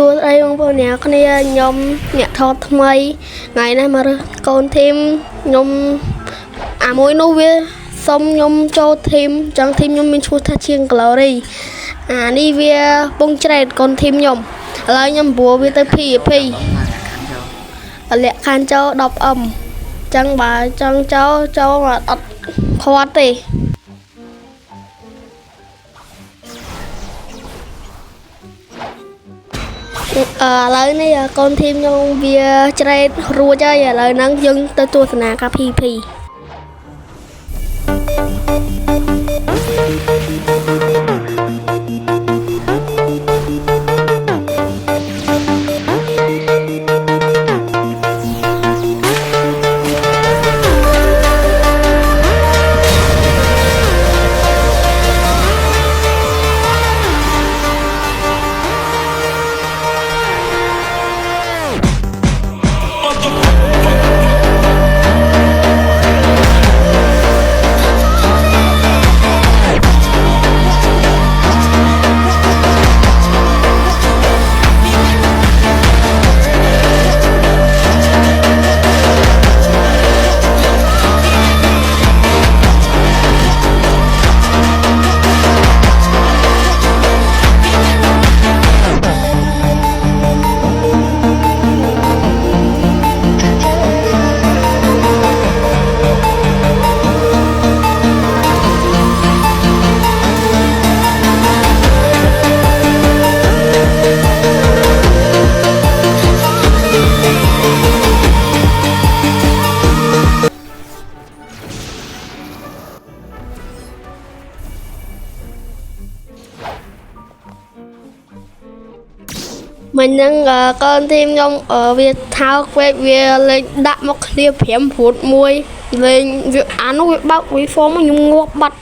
ตัวไอ้บางคนเนี่ยคนนี้ยมเนี่ยทอดทำไมไงนะมาเลยก่อนทีมยมมวยโนเวส้มยมโจทีมจังทีมยมมีชุดท่าเชียงกลอรีนี่เวียปงเจริญก่อนทีมยมแล้วยมบัวเวียตพี่เละคันเจ้าดอกจังบ่าจังเจ้ามาอัดควาตีแล้วนี่ก่อนทีมยมเวียเจริญรัวใจแล้วนั่งยังตัวสนามกับพี่ mình đang con thêm trong ở Việt thao quay về lên đặt một liều phèm phút mùi lên việc án nó việc bác quý phó mà nhung ngọc bật